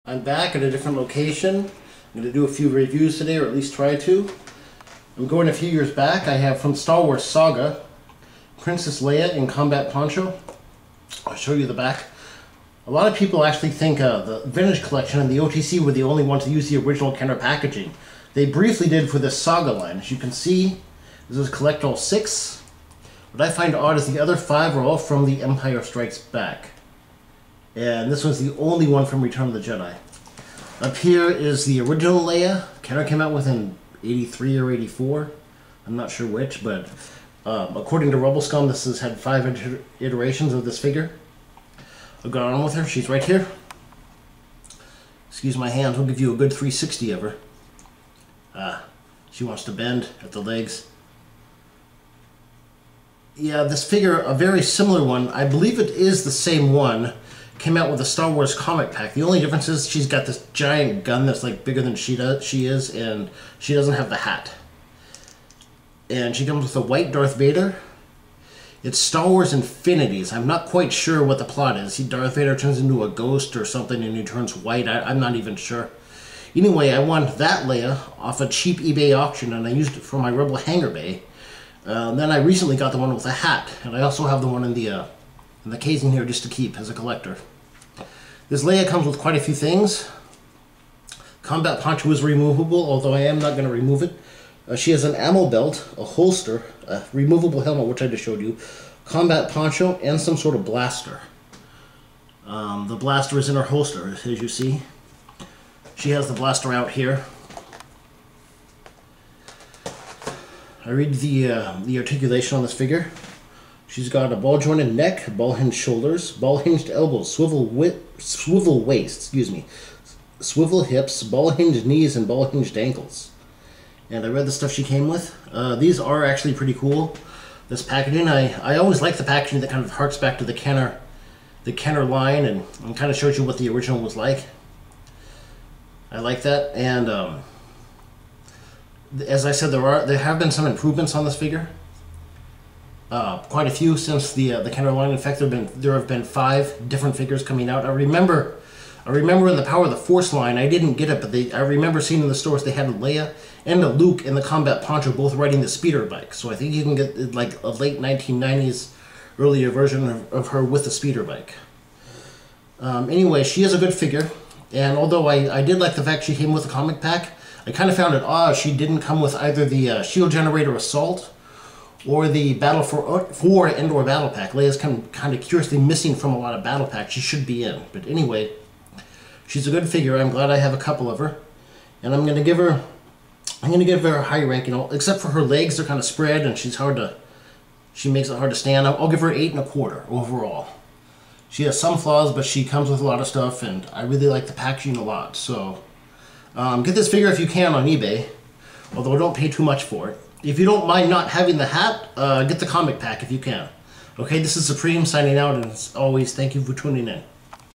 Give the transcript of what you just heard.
I'm back at a different location. I'm going to do a few reviews today, or at least try to. I'm going a few years back. I have from Star Wars SAGA, Princess Leia in combat poncho. I'll show you the back. A lot of people actually think the vintage collection and the OTC were the only ones to use the original Kenner packaging. They briefly did for the SAGA line. As you can see, this is Collect All 6. What I find odd is the other 5 are all from The Empire Strikes Back. And this was the only one from Return of the Jedi. Up here is the original Leia. Kenner came out with in 83 or 84. I'm not sure which, but according to Rebel Scum, this has had 5 iterations of this figure. I've got on with her. She's right here. Excuse my hands. We'll give you a good 360 of her. She wants to bend at the legs. Yeah, this figure, a very similar one. I believe it is the same one. Came out with a Star Wars comic pack. The only difference is she's got this giant gun that's like bigger than she is, and she doesn't have the hat. And she comes with a white Darth Vader. It's Star Wars Infinities. I'm not quite sure what the plot is. Darth Vader turns into a ghost or something and he turns white. I'm not even sure. Anyway, I won that Leia off a cheap eBay auction and I used it for my Rebel hangar bay. Then I recently got the one with a hat, and I also have the one in the casing here just to keep as a collector. This Leia comes with quite a few things. Combat poncho is removable, although I am not going to remove it. She has an ammo belt, a holster, a removable helmet, which I just showed you, combat poncho, and some sort of blaster. The blaster is in her holster, as you see. She has the blaster out here. I read the articulation on this figure. She's got a ball-jointed neck, ball-hinged shoulders, ball-hinged elbows, swivel waist, swivel hips, ball-hinged knees, and ball-hinged ankles. And I read the stuff she came with. These are actually pretty cool. This packaging, I always like the packaging that kind of harks back to the Kenner line and kind of shows you what the original was like. I like that, and as I said, there have been some improvements on this figure. Quite a few since the Kenner line. In fact, there have been 5 different figures coming out. I remember in the Power of the Force line, I didn't get it, but I remember seeing in the stores they had a Leia and a Luke in the combat poncho, both riding the speeder bike. So I think you can get like a late 1990s, earlier version of her with the speeder bike. Anyway, she is a good figure, and although I did like the fact she came with a comic pack, I kind of found it odd she didn't come with either the Shield Generator Assault or the Battle for Endor Battle Pack. Leia's kind of curiously missing from a lot of battle packs she should be in. But anyway, she's a good figure. I'm glad I have a couple of her, and I'm going to give her a high rank. Except for her legs, they're kind of spread, and she makes it hard to stand. I'll give her 8.25 overall. She has some flaws, but she comes with a lot of stuff, and I really like the packaging a lot. So get this figure if you can on eBay, although don't pay too much for it. If you don't mind not having the hat, get the comic pack if you can. Okay, this is Supreme signing out, and as always, thank you for tuning in.